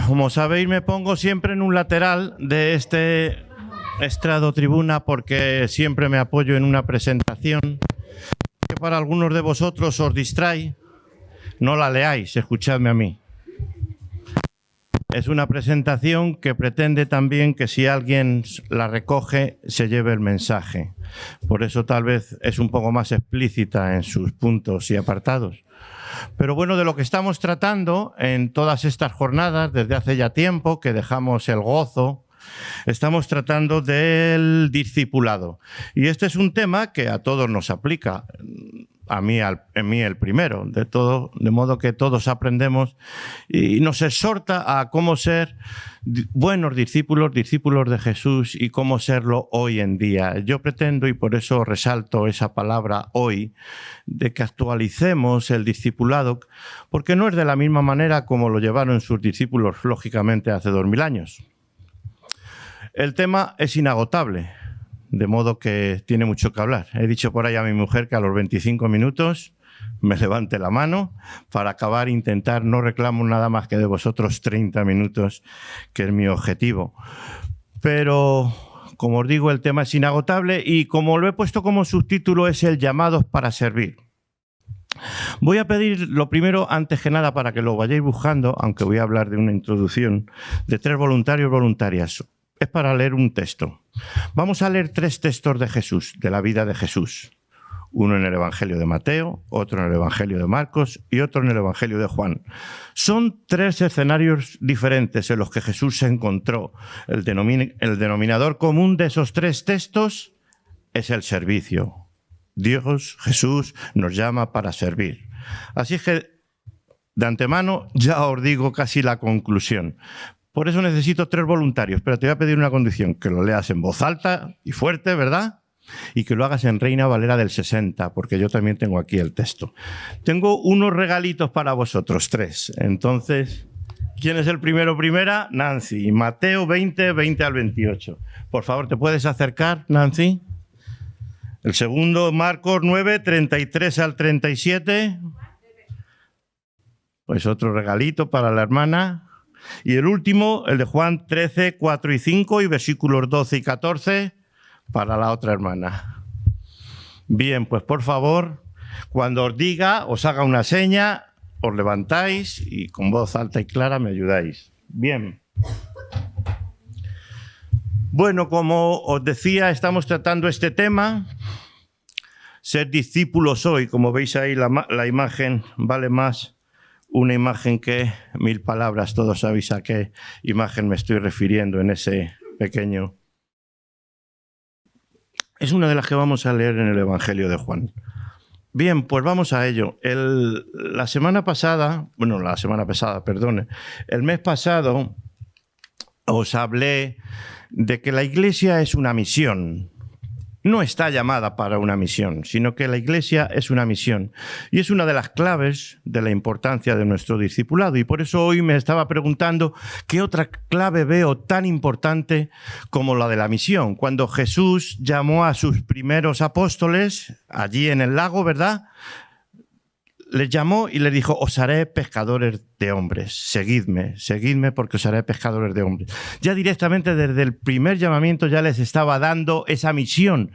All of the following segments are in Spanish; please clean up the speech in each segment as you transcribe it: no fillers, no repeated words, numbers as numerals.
Como sabéis, me pongo siempre en un lateral de este estrado tribuna porque siempre me apoyo en una presentación que para algunos de vosotros os distrae. No la leáis, escuchadme a mí. Es una presentación que pretende también que si alguien la recoge, se lleve el mensaje. Por eso tal vez es un poco más explícita en sus puntos y apartados. Pero bueno, de lo que estamos tratando en todas estas jornadas, desde hace ya tiempo que dejamos el gozo, estamos tratando del discipulado. Y este es un tema que a todos nos aplica. En mí el primero, de modo que todos aprendemos y nos exhorta a cómo ser buenos discípulos de Jesús y cómo serlo hoy en día. Yo pretendo, y por eso resalto esa palabra hoy, de que actualicemos el discipulado, porque no es de la misma manera como lo llevaron sus discípulos, lógicamente, hace 2000 años. El tema es inagotable. De modo que tiene mucho que hablar. He dicho por ahí a mi mujer que a los 25 minutos me levante la mano para acabar, intentar, no reclamo nada más que de vosotros 30 minutos, que es mi objetivo. Pero, como os digo, el tema es inagotable y como lo he puesto como subtítulo es el llamados para servir. Voy a pedir lo primero, antes que nada, para que lo vayáis buscando, aunque voy a hablar de una introducción, de 3 voluntarios voluntarias. Es para leer un texto. Vamos a leer 3 textos de Jesús, de la vida de Jesús. Uno en el Evangelio de Mateo, otro en el Evangelio de Marcos y otro en el Evangelio de Juan. Son 3 escenarios diferentes en los que Jesús se encontró. El denominador común de esos 3 textos es el servicio. Dios, Jesús, nos llama para servir. Así es que, de antemano, ya os digo casi la conclusión. Por eso necesito 3 voluntarios, pero te voy a pedir una condición, que lo leas en voz alta y fuerte, ¿verdad? Y que lo hagas en Reina Valera del 60, porque yo también tengo aquí el texto. Tengo unos regalitos para vosotros, 3. Entonces, ¿quién es el primero primera? Nancy. Mateo 20, 20 al 28. Por favor, ¿te puedes acercar, Nancy? El segundo, Marcos 9, 33 al 37. Pues otro regalito para la hermana. Y el último, el de Juan 13, 4 y 5 y versículos 12 y 14 para la otra hermana. Bien, pues por favor, cuando os diga, os haga una seña, os levantáis y con voz alta y clara me ayudáis. Bien. Bueno, como os decía, estamos tratando este tema. Ser discípulos hoy, como veis ahí la imagen, vale más una imagen que 1000 palabras. Todos sabéis a qué imagen me estoy refiriendo en ese pequeño. Es una de las que vamos a leer en el Evangelio de Juan. Bien, pues vamos a ello. El mes pasado os hablé de que la Iglesia es una misión. No está llamada para una misión, sino que la Iglesia es una misión. Y es una de las claves de la importancia de nuestro discipulado. Y por eso hoy me estaba preguntando qué otra clave veo tan importante como la de la misión. Cuando Jesús llamó a sus primeros apóstoles, allí en el lago, ¿verdad?, les llamó y les dijo: os haré pescadores de hombres, seguidme porque os haré pescadores de hombres. Ya directamente desde el primer llamamiento ya les estaba dando esa misión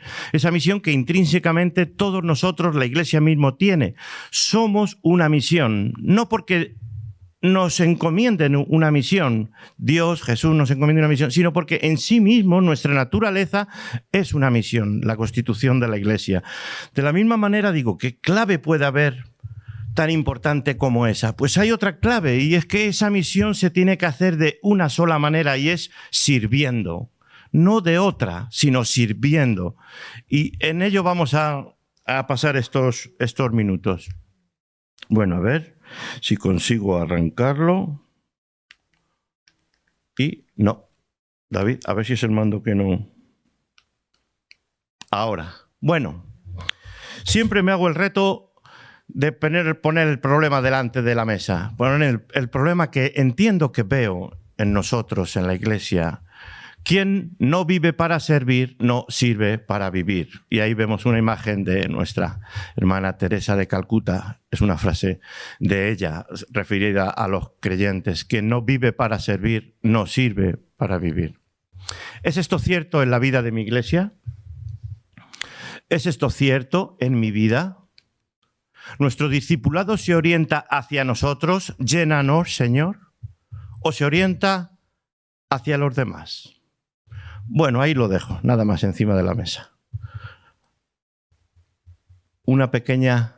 que intrínsecamente todos nosotros, la Iglesia mismo, tiene. Somos una misión, no porque nos encomienden una misión, Dios, Jesús nos encomienda una misión, sino porque en sí mismo nuestra naturaleza es una misión, la constitución de la Iglesia. De la misma manera digo, ¿qué clave puede haber tan importante como esa? Pues hay otra clave, y es que esa misión se tiene que hacer de una sola manera, y es sirviendo. No de otra, sino sirviendo. Y en ello vamos a pasar estos minutos. Bueno, a ver si consigo arrancarlo. Y no. David, a ver si es el mando que no. Ahora. Bueno, siempre me hago el reto de poner el problema delante de la mesa. Poner el problema que entiendo que veo en nosotros, en la Iglesia, Quien no vive para servir, no sirve para vivir. Y ahí vemos una imagen de nuestra hermana Teresa de Calcuta. Es una frase de ella referida a los creyentes. Quien no vive para servir, no sirve para vivir. ¿Es esto cierto en la vida de mi iglesia? ¿Es esto cierto en mi vida? ¿Nuestro discipulado se orienta hacia nosotros, llénanos, Señor? ¿O se orienta hacia los demás? Bueno, ahí lo dejo, nada más encima de la mesa. Una pequeña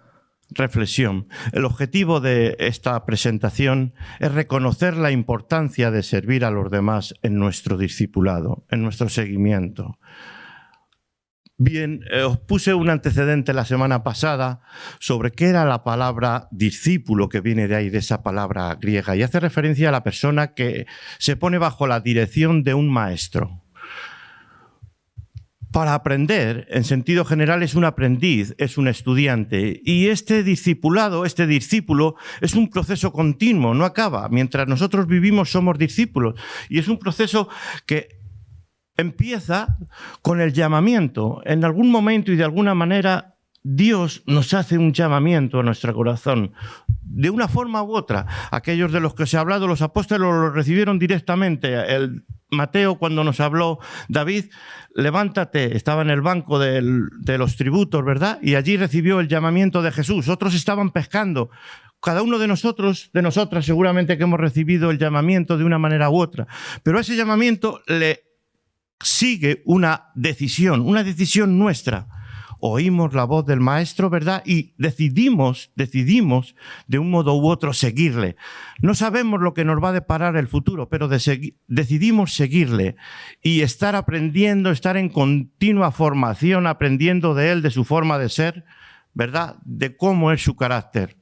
reflexión. El objetivo de esta presentación es reconocer la importancia de servir a los demás en nuestro discipulado, en nuestro seguimiento. Bien, os puse un antecedente la semana pasada sobre qué era la palabra discípulo, que viene de ahí, de esa palabra griega, y hace referencia a la persona que se pone bajo la dirección de un maestro. Para aprender, en sentido general, es un aprendiz, es un estudiante. Y este discipulado, este discípulo, es un proceso continuo, no acaba. Mientras nosotros vivimos, somos discípulos. Y es un proceso que empieza con el llamamiento. En algún momento y de alguna manera, Dios nos hace un llamamiento a nuestro corazón. De una forma u otra. Aquellos de los que se ha hablado, los apóstoles lo recibieron directamente. Mateo, cuando nos habló David, levántate, estaba en el banco de los tributos, ¿verdad? Y allí recibió el llamamiento de Jesús. Otros estaban pescando. Cada uno de nosotros, de nosotras, seguramente que hemos recibido el llamamiento de una manera u otra. Pero a ese llamamiento le sigue una decisión nuestra. Oímos la voz del Maestro, ¿verdad? Y decidimos de un modo u otro seguirle. No sabemos lo que nos va a deparar el futuro, pero decidimos seguirle y estar aprendiendo, estar en continua formación, aprendiendo de él, de su forma de ser, ¿verdad? De cómo es su carácter.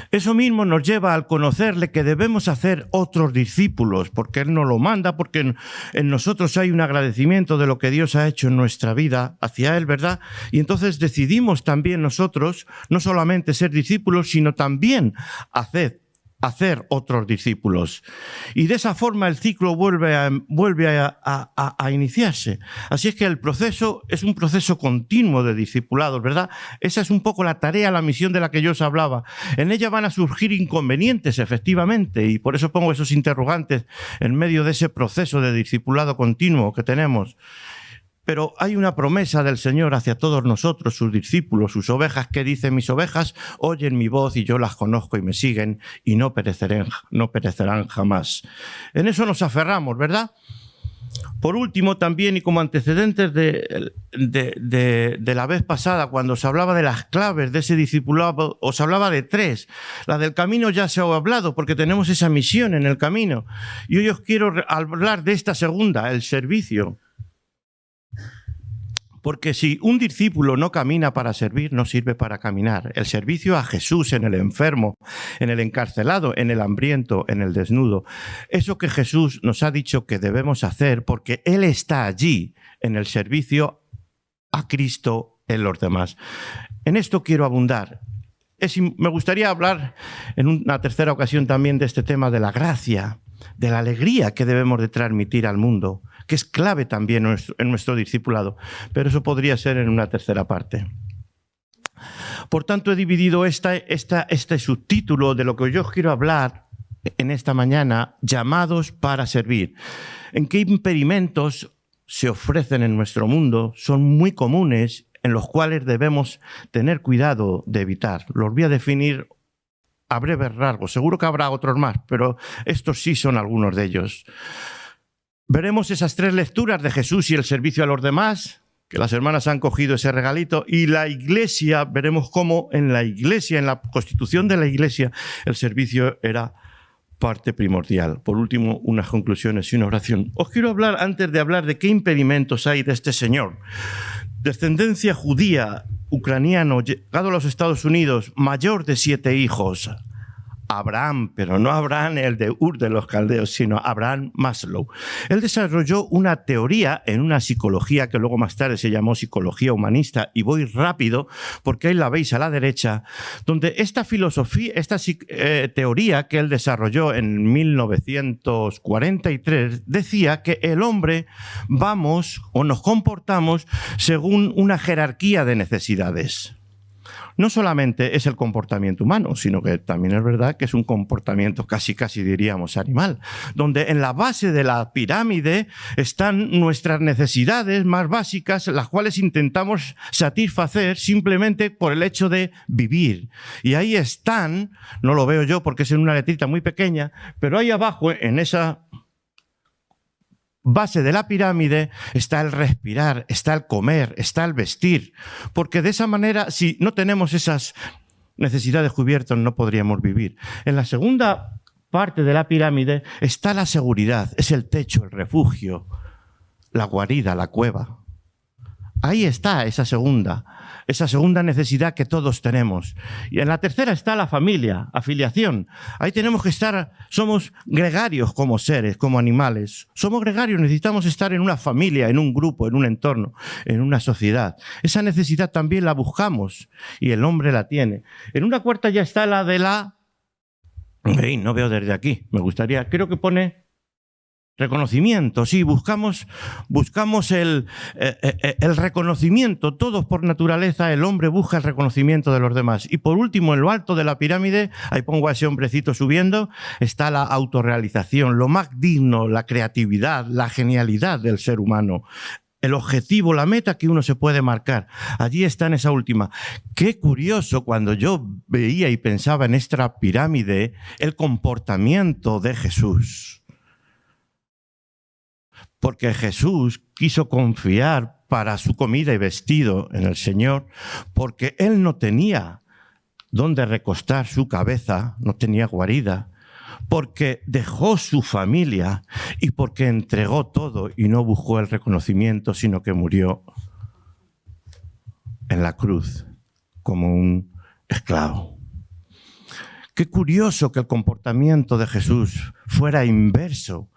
Eso mismo nos lleva al conocerle que debemos hacer otros discípulos, porque Él nos lo manda, porque en nosotros hay un agradecimiento de lo que Dios ha hecho en nuestra vida hacia Él, ¿verdad? Y entonces decidimos también nosotros, no solamente ser discípulos, sino también hacer otros discípulos. Y de esa forma el ciclo vuelve a iniciarse. Así es que el proceso es un proceso continuo de discipulados, ¿verdad? Esa es un poco la tarea, la misión de la que yo os hablaba. En ella van a surgir inconvenientes, efectivamente, y por eso pongo esos interrogantes en medio de ese proceso de discipulado continuo que tenemos. Pero hay una promesa del Señor hacia todos nosotros, sus discípulos, sus ovejas, que dice: mis ovejas oyen mi voz y yo las conozco y me siguen y no perecerán jamás. En eso nos aferramos, ¿verdad? Por último, también, y como antecedentes de la vez pasada, cuando os hablaba de las claves de ese discipulado, os hablaba de 3. La del camino ya se ha hablado, porque tenemos esa misión en el camino. Y hoy os quiero hablar de esta segunda, el servicio. Porque si un discípulo no camina para servir, no sirve para caminar. El servicio a Jesús en el enfermo, en el encarcelado, en el hambriento, en el desnudo. Eso que Jesús nos ha dicho que debemos hacer, porque Él está allí en el servicio a Cristo en los demás. En esto quiero abundar. Me gustaría hablar en una tercera ocasión también de este tema de la gracia, de la alegría que debemos de transmitir al mundo, que es clave también en nuestro discipulado, pero eso podría ser en una tercera parte. Por tanto, he dividido este subtítulo de lo que yo os quiero hablar en esta mañana, llamados para servir. ¿En qué impedimentos se ofrecen en nuestro mundo? Son muy comunes, en los cuales debemos tener cuidado de evitar. Los voy a definir a breves rasgos. Seguro que habrá otros más, pero estos sí son algunos de ellos. Veremos esas 3 lecturas de Jesús y el servicio a los demás, que las hermanas han cogido ese regalito, y la Iglesia, veremos cómo en la Iglesia, en la constitución de la Iglesia, el servicio era parte primordial. Por último, unas conclusiones y una oración. Os quiero hablar, antes de hablar de qué impedimentos hay de este señor. Descendencia judía, ucraniano, llegado a los Estados Unidos, mayor de 7 hijos, Abraham, pero no Abraham el de Ur de los Caldeos, sino Abraham Maslow. Él desarrolló una teoría en una psicología que luego más tarde se llamó psicología humanista, y voy rápido porque ahí la veis a la derecha, donde esta filosofía, esta teoría que él desarrolló en 1943 decía que el hombre vamos o nos comportamos según una jerarquía de necesidades. No solamente es el comportamiento humano, sino que también es verdad que es un comportamiento casi diríamos animal, donde en la base de la pirámide están nuestras necesidades más básicas, las cuales intentamos satisfacer simplemente por el hecho de vivir. Y ahí están, no lo veo yo porque es en una letrita muy pequeña, pero ahí abajo en esa base de la pirámide está el respirar, está el comer, está el vestir, porque de esa manera, si no tenemos esas necesidades cubiertas, no podríamos vivir. En la segunda parte de la pirámide está la seguridad, es el techo, el refugio, la guarida, la cueva. Ahí está esa segunda necesidad que todos tenemos. Y en la tercera está la familia, afiliación. Ahí tenemos que estar, somos gregarios como seres, como animales. Somos gregarios, necesitamos estar en una familia, en un grupo, en un entorno, en una sociedad. Esa necesidad también la buscamos y el hombre la tiene. En una cuarta ya está la de la... no veo desde aquí, me gustaría, creo que pone... reconocimiento, sí, buscamos el reconocimiento. Todos por naturaleza, el hombre busca el reconocimiento de los demás. Y por último, en lo alto de la pirámide, ahí pongo a ese hombrecito subiendo, está la autorrealización, lo más digno, la creatividad, la genialidad del ser humano. El objetivo, la meta que uno se puede marcar. Allí está en esa última. Qué curioso cuando yo veía y pensaba en esta pirámide el comportamiento de Jesús. Porque Jesús quiso confiar para su comida y vestido en el Señor, porque Él no tenía dónde recostar su cabeza, no tenía guarida, porque dejó su familia y porque entregó todo y no buscó el reconocimiento, sino que murió en la cruz como un esclavo. Qué curioso que el comportamiento de Jesús fuera inverso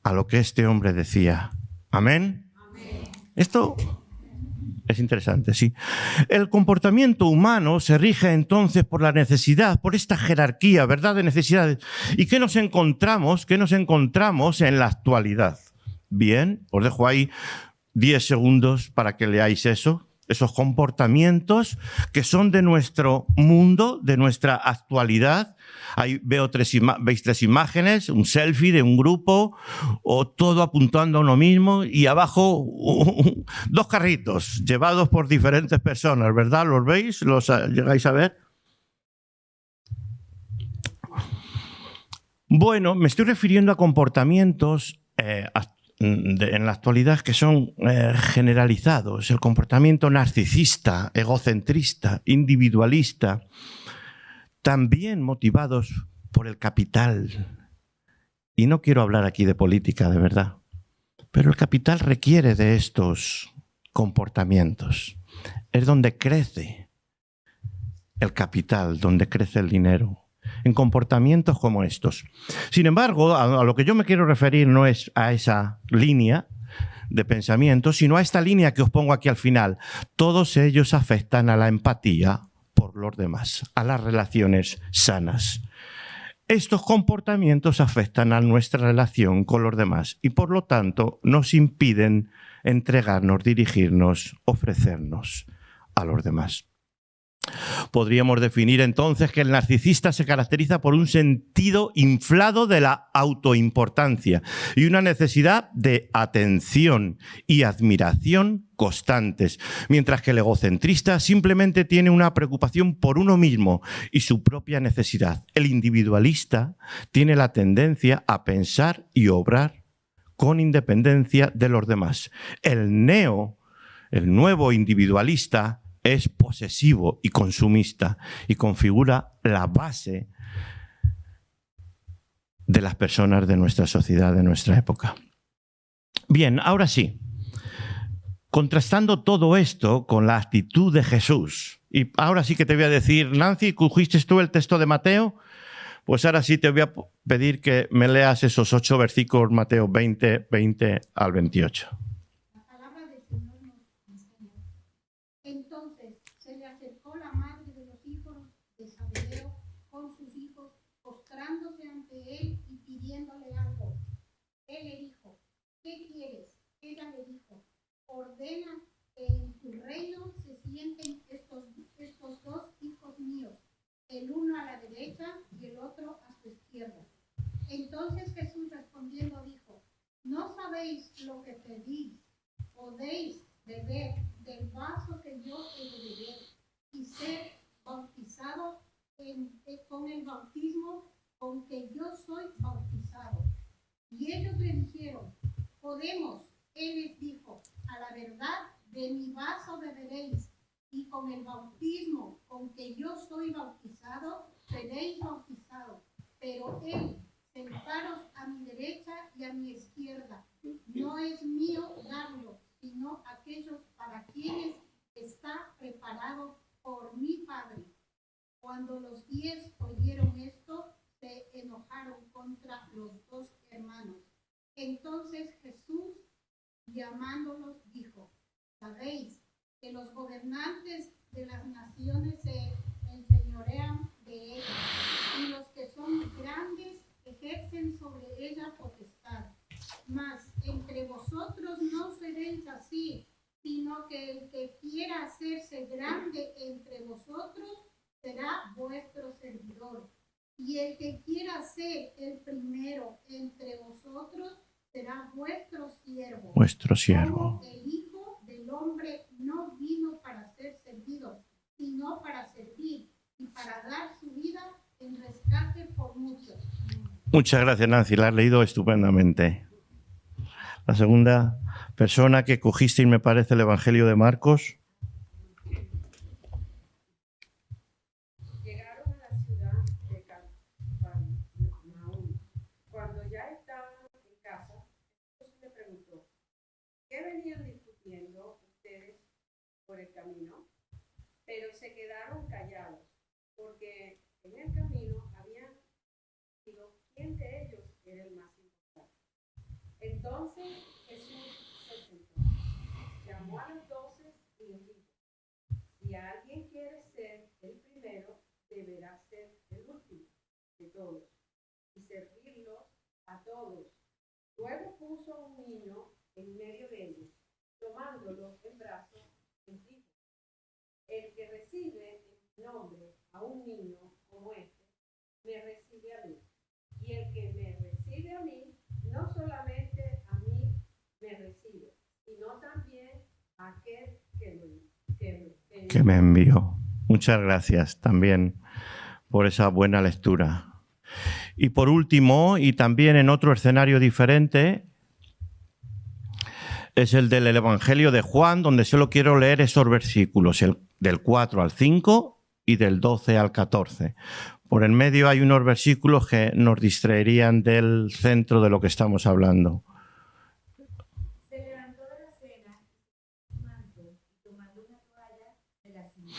a lo que este hombre decía. ¿Amén? Amén. Esto es interesante, sí. El comportamiento humano se rige entonces por la necesidad, por esta jerarquía, ¿verdad?, de necesidades. ¿Y qué nos encontramos? ¿Qué nos encontramos en la actualidad? Bien, os dejo ahí 10 segundos para que leáis eso. Esos comportamientos que son de nuestro mundo, de nuestra actualidad. Ahí veis 3 imágenes, un selfie de un grupo, o todo apuntando a uno mismo, y abajo 2 carritos llevados por diferentes personas, ¿verdad? ¿Los veis? ¿Los llegáis a ver? Bueno, me estoy refiriendo a comportamientos en la actualidad que son generalizados. El comportamiento narcisista, egocentrista, individualista, también motivados por el capital. Y no quiero hablar aquí de política, de verdad, pero el capital requiere de estos comportamientos. Es donde crece el capital, donde crece el dinero, en comportamientos como estos. Sin embargo, a lo que yo me quiero referir no es a esa línea de pensamiento, sino a esta línea que os pongo aquí al final. Todos ellos afectan a la empatía por los demás, a las relaciones sanas. Estos comportamientos afectan a nuestra relación con los demás y, por lo tanto, nos impiden entregarnos, dirigirnos, ofrecernos a los demás. Podríamos definir entonces que el narcisista se caracteriza por un sentido inflado de la autoimportancia y una necesidad de atención y admiración constantes, mientras que el egocentrista simplemente tiene una preocupación por uno mismo y su propia necesidad. El individualista tiene la tendencia a pensar y obrar con independencia de los demás. El nuevo individualista, es posesivo y consumista y configura la base de las personas de nuestra sociedad, de nuestra época. Bien, ahora sí, contrastando todo esto con la actitud de Jesús, y ahora sí que te voy a decir, Nancy, ¿cogiste tú el texto de Mateo? Pues ahora sí te voy a pedir que me leas esos 8 versículos, Mateo 20, 20 al 28. La palabra del Señor nos enseña. Entonces se le acercó la madre de los hijos de Zebedeo con sus hijos, postrándose ante él y pidiéndole algo. Él le dijo, ¿qué quieres? Ella le dijo, ordena que en tu reino se sienten estos dos hijos míos, el uno a la derecha y el otro a su izquierda. Entonces Jesús respondiendo dijo, ¿no sabéis lo que pedís? ¿Podéis beber del vaso que yo he de beber y ser bautizado con el bautismo con que yo soy bautizado? Y ellos le dijeron, podemos. Él les dijo, a la verdad, de mi vaso beberéis, y con el bautismo con que yo soy bautizado, seréis bautizados. Pero él, sentaros a mi derecha y a mi izquierda, no es mío darlo, sino aquellos para quienes está preparado por mi Padre. Cuando los 10 oyeron esto, se enojaron contra los dos hermanos. Entonces Jesús, llamándolos, dijo, ¿sabéis que los gobernantes de las naciones se enseñorean de ellas, y los que son grandes ejercen sobre ella potestad? Mas entre vosotros no seréis así, sino que el que quiera hacerse grande entre vosotros será vuestro servidor. Y el que quiera ser el primero entre vosotros será vuestro siervo. Vuestro siervo. Como el Hijo del Hombre no vino para ser servido, sino para servir y para dar su vida en rescate por muchos. Muchas gracias, Nancy. La has leído estupendamente. La segunda persona que cogisteis, me parece, el Evangelio de Marcos. Llegaron a la ciudad de Capernaum. Cuando ya estaban en casa, Jesús le preguntó, ¿qué venían discutiendo ustedes por el camino? Pero se quedaron callados, porque en el camino habían dicho quién de ellos era el más importante. Entonces Jesús se sentó, llamó a los 12 y les dijo, si alguien quiere ser el primero, deberá ser el último de todos y servirlos a todos. Luego puso a un niño en medio de ellos, tomándolo en brazos, les dijo, el que recibe en mi nombre a un niño como este, me recibe a mí. Y el que me recibe a mí, no solamente a mí me recibe, sino también a aquel que me envió. Muchas gracias también por esa buena lectura. Y por último, y también en otro escenario diferente, es el del Evangelio de Juan, donde solo quiero leer esos versículos, del 4 al 5 y del 12 al 14. Por en medio hay unos versículos que nos distraerían del centro de lo que estamos hablando. Se levantó de la cena, su manto, y tomando una toalla, se la ciñó.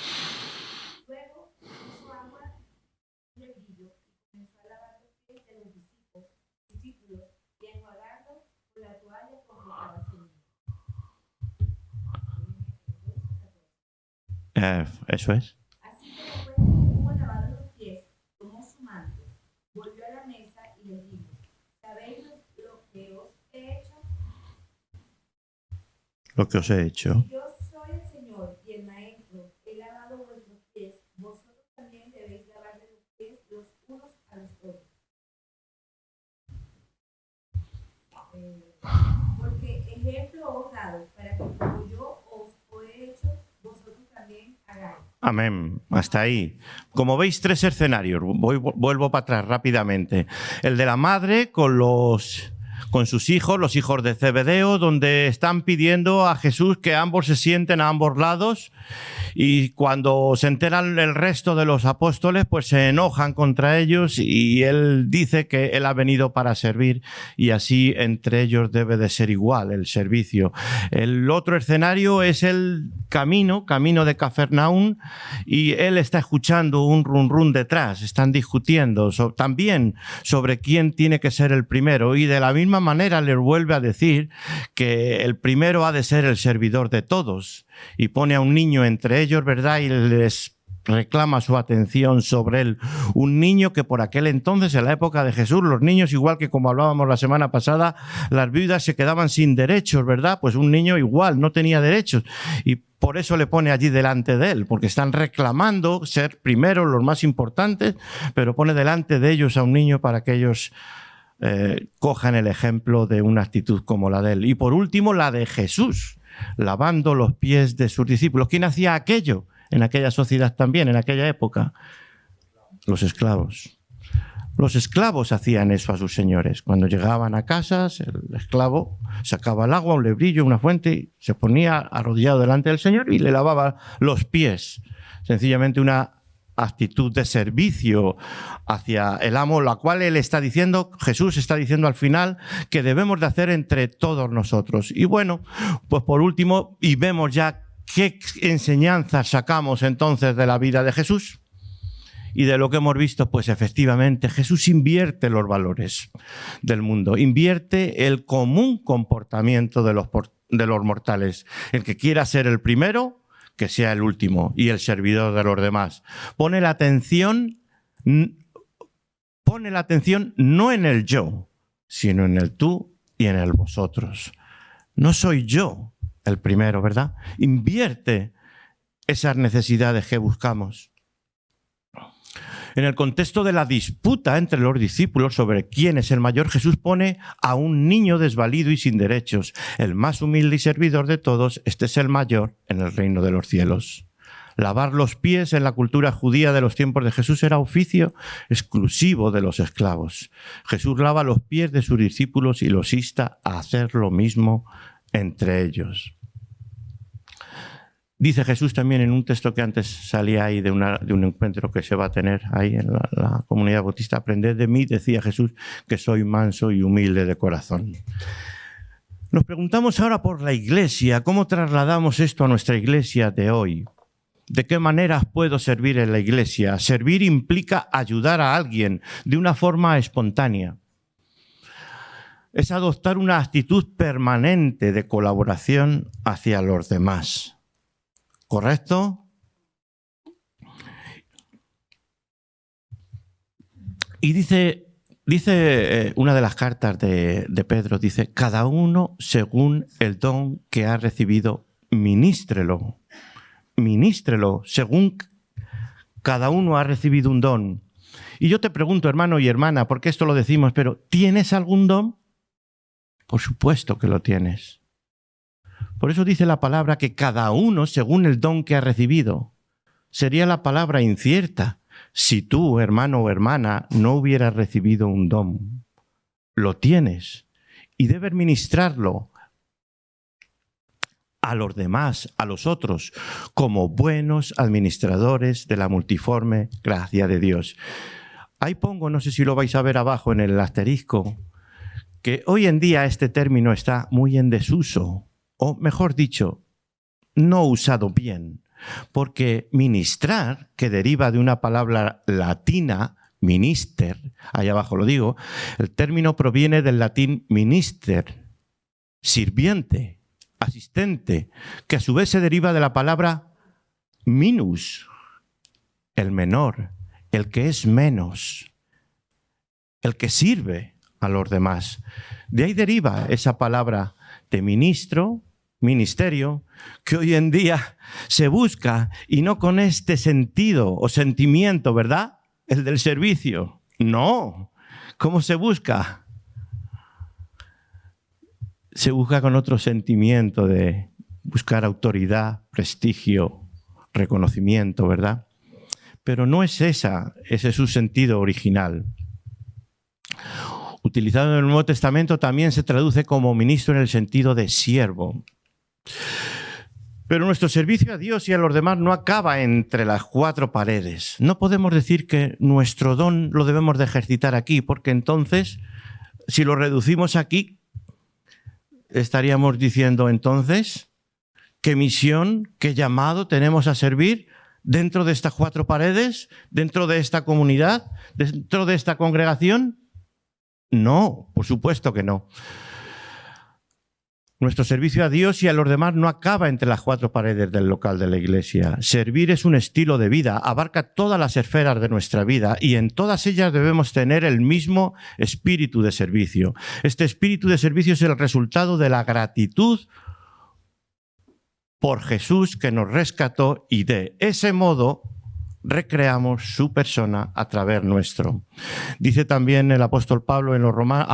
Luego puso agua en el río y comenzó a lavar los pies de los discípulos y a enjuagarlos con la toalla con que estaba ceñido. Eso es. Así que después de que hubo lavado los pies, tomó su manto, volvió a la mesa y les dijo, ¿sabéis lo que os he hecho? Lo que os he hecho. Si yo soy el Señor y el Maestro, he lavado vuestros pies, vosotros también debéis lavarle los pies los unos a los otros. Porque ejemplo os he dado, para que como yo os he hecho, vosotros también hagáis. Amén. Hasta ahí. Como veis, 3 escenarios. Vuelvo para atrás rápidamente. El de la madre con sus hijos, los hijos de Zebedeo, donde están pidiendo a Jesús que ambos se sienten a ambos lados Y cuando se enteran el resto de los apóstoles, pues se enojan contra ellos y él dice que él ha venido para servir y así entre ellos debe de ser igual el servicio. El otro escenario es el camino de Cafarnaún, y él está escuchando un run run detrás, están discutiendo también sobre quién tiene que ser el primero, y de la misma manera le vuelve a decir que el primero ha de ser el servidor de todos, y pone a un niño entre ellos, ¿verdad? Y les reclama su atención sobre él. Un niño que por aquel entonces, en la época de Jesús, los niños, igual que como hablábamos la semana pasada, las viudas se quedaban sin derechos, ¿verdad? Pues un niño igual no tenía derechos, y por eso le pone allí delante de él, porque están reclamando ser primero los más importantes, pero pone delante de ellos a un niño para que ellos cojan el ejemplo de una actitud como la de él. Y por último, la de Jesús, lavando los pies de sus discípulos. ¿Quién hacía aquello en aquella sociedad también, en aquella época? Los esclavos. Los esclavos hacían eso a sus señores. Cuando llegaban a casas, el esclavo sacaba el agua, un lebrillo, una fuente, se ponía arrodillado delante del señor y le lavaba los pies. Sencillamente una actitud de servicio hacia el amo, la cual él está diciendo, Jesús está diciendo al final, que debemos de hacer entre todos nosotros. Y bueno, pues por último, y vemos ya qué enseñanzas sacamos entonces de la vida de Jesús. Y de lo que hemos visto, pues efectivamente Jesús invierte los valores del mundo, invierte el común comportamiento de los mortales. El que quiera ser el primero, que sea el último y el servidor de los demás. Pone la atención no en el yo, sino en el tú y en el vosotros. No soy yo el primero, ¿verdad? Invierte esas necesidades que buscamos. En el contexto de la disputa entre los discípulos sobre quién es el mayor, Jesús pone a un niño desvalido y sin derechos, el más humilde y servidor de todos. Este es el mayor en el reino de los cielos. Lavar los pies en la cultura judía de los tiempos de Jesús era oficio exclusivo de los esclavos. Jesús lava los pies de sus discípulos y los insta a hacer lo mismo entre ellos. Dice Jesús también en un texto que antes salía ahí de un encuentro que se va a tener ahí en la comunidad bautista: aprended de mí, decía Jesús, que soy manso y humilde de corazón. Nos preguntamos ahora por la iglesia. ¿Cómo trasladamos esto a nuestra iglesia de hoy? ¿De qué maneras puedo servir en la iglesia? Servir implica ayudar a alguien de una forma espontánea. Es adoptar una actitud permanente de colaboración hacia los demás. ¿Correcto? Y dice una de las cartas de Pedro, dice: cada uno según el don que ha recibido, ministrelo. Ministrelo según cada uno ha recibido un don. Y yo te pregunto, hermano y hermana, porque esto lo decimos, pero ¿tienes algún don? Por supuesto que lo tienes. Por eso dice la palabra que cada uno según el don que ha recibido. Sería la palabra incierta si tú, hermano o hermana, no hubieras recibido un don. Lo tienes y debes ministrarlo a los demás, a los otros, como buenos administradores de la multiforme gracia de Dios. Ahí pongo, no sé si lo vais a ver abajo en el asterisco, que hoy en día este término está muy en desuso. O mejor dicho, no usado bien, porque ministrar, que deriva de una palabra latina, minister, allá abajo lo digo, el término proviene del latín minister, sirviente, asistente, que a su vez se deriva de la palabra minus, el menor, el que es menos, el que sirve a los demás. De ahí deriva esa palabra de ministro, ministerio, que hoy en día se busca, y no con este sentido o sentimiento, ¿verdad? El del servicio. No. ¿Cómo se busca? Se busca con otro sentimiento de buscar autoridad, prestigio, reconocimiento, ¿verdad? Pero no es ese es su sentido original. Utilizado en el Nuevo Testamento también se traduce como ministro en el sentido de siervo. Pero nuestro servicio a Dios y a los demás no acaba entre las cuatro paredes. No podemos decir que nuestro don lo debemos de ejercitar aquí, porque entonces, si lo reducimos aquí, estaríamos diciendo entonces, ¿qué misión, qué llamado tenemos a servir dentro de estas cuatro paredes, dentro de esta comunidad, dentro de esta congregación? No, por supuesto que no. Nuestro servicio a Dios y a los demás no acaba entre las cuatro paredes del local de la iglesia. Servir es un estilo de vida, abarca todas las esferas de nuestra vida y en todas ellas debemos tener el mismo espíritu de servicio. Este espíritu de servicio es el resultado de la gratitud por Jesús que nos rescató y de ese modo recreamos su persona a través nuestro. Dice también el apóstol Pablo a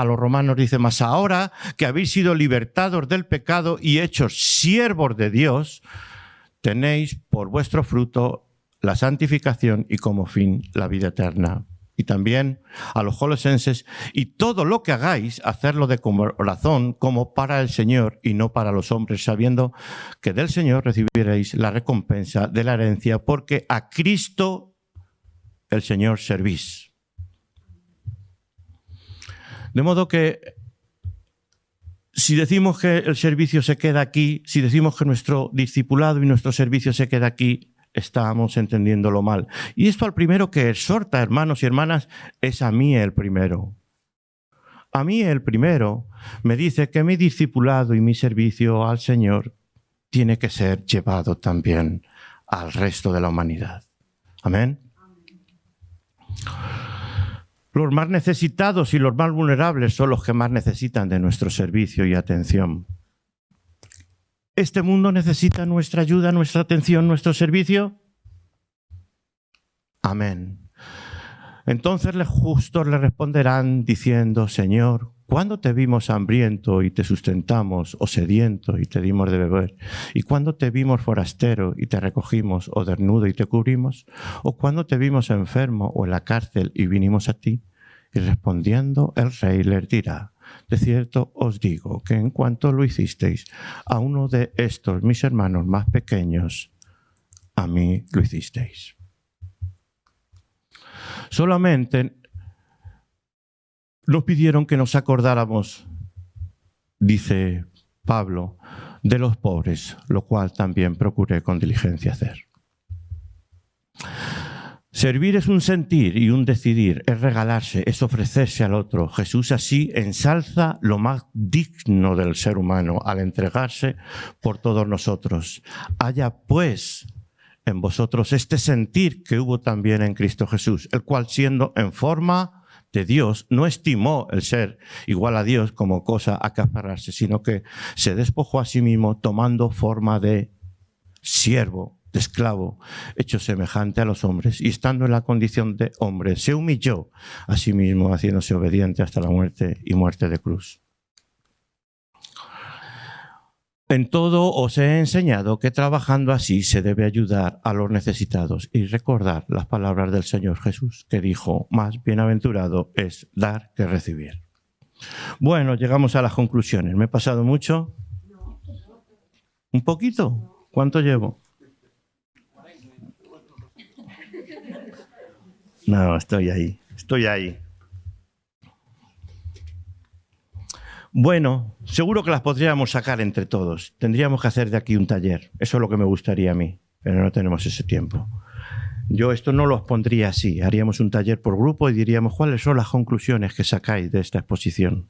los romanos, dice, mas ahora que habéis sido libertados del pecado y hechos siervos de Dios, tenéis por vuestro fruto la santificación y como fin la vida eterna. Y también a los colosenses, y todo lo que hagáis, hacerlo de corazón como para el Señor y no para los hombres, sabiendo que del Señor recibiréis la recompensa de la herencia, porque a Cristo el Señor servís. De modo que si decimos que el servicio se queda aquí, si decimos que nuestro discipulado y nuestro servicio se queda aquí, estamos entendiéndolo mal. Y esto al primero que exhorta, hermanos y hermanas, es a mí el primero. A mí el primero me dice que mi discipulado y mi servicio al Señor tiene que ser llevado también al resto de la humanidad. Amén. Los más necesitados y los más vulnerables son los que más necesitan de nuestro servicio y atención. ¿Este mundo necesita nuestra ayuda, nuestra atención, nuestro servicio? Amén. Entonces los justos le responderán diciendo, Señor, ¿cuándo te vimos hambriento y te sustentamos, o sediento y te dimos de beber? ¿Y cuándo te vimos forastero y te recogimos, o desnudo y te cubrimos? ¿O cuándo te vimos enfermo o en la cárcel y vinimos a ti? Y respondiendo el rey les dirá, de cierto os digo que en cuanto lo hicisteis a uno de estos mis hermanos más pequeños, a mí lo hicisteis. Solamente nos pidieron que nos acordáramos, dice Pablo, de los pobres, lo cual también procuré con diligencia hacer. Servir es un sentir y un decidir, es regalarse, es ofrecerse al otro. Jesús así ensalza lo más digno del ser humano al entregarse por todos nosotros. Haya pues en vosotros este sentir que hubo también en Cristo Jesús, el cual siendo en forma de Dios no estimó el ser igual a Dios como cosa a que aferrarse, sino que se despojó a sí mismo tomando forma de siervo, de esclavo, hecho semejante a los hombres, y estando en la condición de hombre, se humilló a sí mismo, haciéndose obediente hasta la muerte y muerte de cruz. En todo os he enseñado que trabajando así se debe ayudar a los necesitados y recordar las palabras del Señor Jesús, que dijo, más bienaventurado es dar que recibir. Bueno, llegamos a las conclusiones. ¿Me he pasado mucho? ¿Un poquito? ¿Cuánto llevo? No, estoy ahí. Bueno, seguro que las podríamos sacar entre todos. Tendríamos que hacer de aquí un taller. Eso es lo que me gustaría a mí, pero no tenemos ese tiempo. Yo esto no lo pondría así. Haríamos un taller por grupo y diríamos cuáles son las conclusiones que sacáis de esta exposición.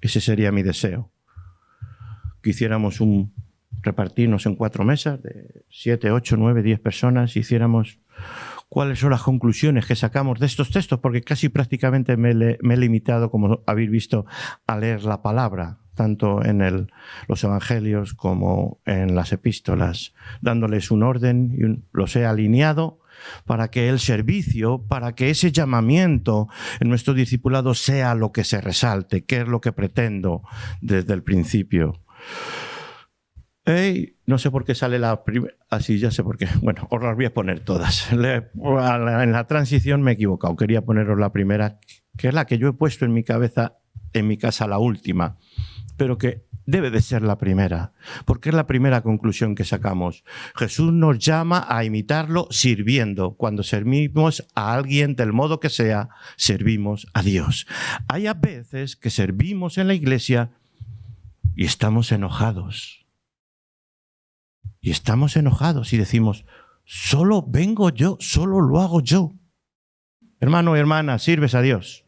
Ese sería mi deseo. Que hiciéramos repartirnos en 4 mesas de 7, 8, 9, 10 personas y hiciéramos cuáles son las conclusiones que sacamos de estos textos, porque casi prácticamente me he limitado, como habéis visto, a leer la palabra, tanto en los evangelios como en las epístolas, dándoles un orden y los he alineado para que el servicio, para que ese llamamiento en nuestro discipulado sea lo que se resalte, que es lo que pretendo desde el principio. No sé por qué sale la primera. Así, ya sé por qué. Bueno, os las voy a poner todas. En la transición me he equivocado. Quería poneros la primera, que es la que yo he puesto en mi cabeza, en mi casa, la última. Pero que debe de ser la primera, porque es la primera conclusión que sacamos. Jesús nos llama a imitarlo sirviendo. Cuando servimos a alguien del modo que sea, servimos a Dios. Hay a veces que servimos en la iglesia y estamos enojados. Y estamos enojados y decimos, solo vengo yo, solo lo hago yo. Hermano y hermana, sirves a Dios.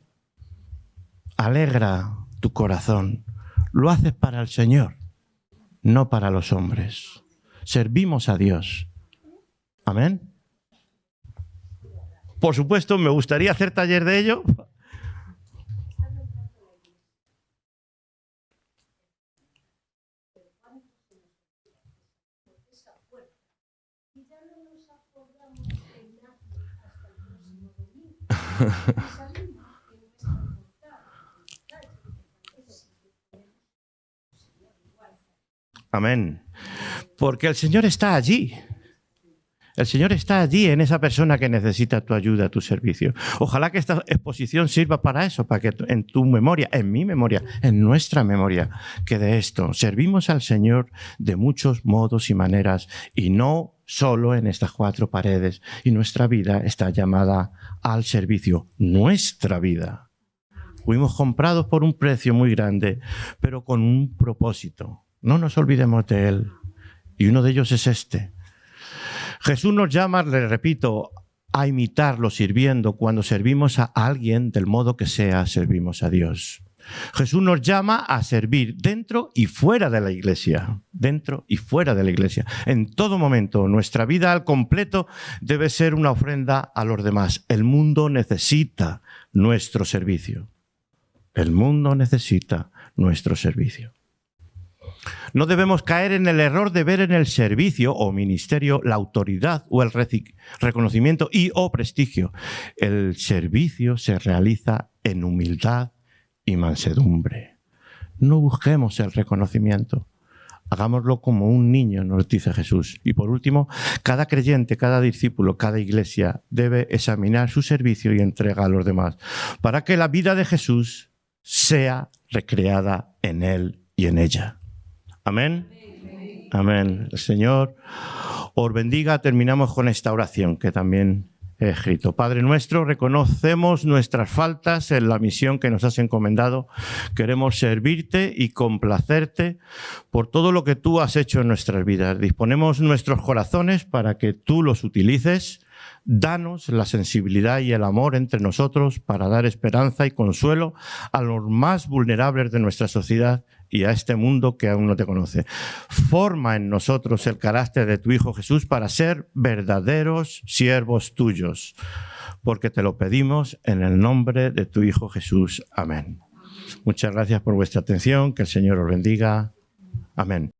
Alegra tu corazón. Lo haces para el Señor, no para los hombres. Servimos a Dios. Amén. Por supuesto, me gustaría hacer taller de ello. Amén. Porque el Señor está allí. El Señor está allí en esa persona que necesita tu ayuda, tu servicio. Ojalá que esta exposición sirva para eso, para que en tu memoria, en mi memoria, en nuestra memoria, quede esto. Servimos al Señor de muchos modos y maneras y no solo en estas 4 paredes. Y nuestra vida está llamada al servicio. Nuestra vida. Fuimos comprados por un precio muy grande, pero con un propósito. No nos olvidemos de Él. Y uno de ellos es este. Jesús nos llama, le repito, a imitarlo sirviendo. Cuando servimos a alguien, del modo que sea, servimos a Dios. Jesús nos llama a servir dentro y fuera de la iglesia. Dentro y fuera de la iglesia. En todo momento, nuestra vida al completo debe ser una ofrenda a los demás. El mundo necesita nuestro servicio. El mundo necesita nuestro servicio. No debemos caer en el error de ver en el servicio o ministerio la autoridad o el reconocimiento y o prestigio. El servicio se realiza en humildad y mansedumbre. No busquemos el reconocimiento. Hagámoslo como un niño, nos dice Jesús. Y por último, cada creyente, cada discípulo, cada iglesia debe examinar su servicio y entrega a los demás para que la vida de Jesús sea recreada en él y en ella. Amén. Amén. El Señor os bendiga. Terminamos con esta oración que también he escrito. Padre nuestro, reconocemos nuestras faltas en la misión que nos has encomendado. Queremos servirte y complacerte por todo lo que tú has hecho en nuestras vidas. Disponemos nuestros corazones para que tú los utilices. Danos la sensibilidad y el amor entre nosotros para dar esperanza y consuelo a los más vulnerables de nuestra sociedad y a este mundo que aún no te conoce. Forma en nosotros el carácter de tu Hijo Jesús para ser verdaderos siervos tuyos, porque te lo pedimos en el nombre de tu Hijo Jesús. Amén. Muchas gracias por vuestra atención. Que el Señor os bendiga. Amén.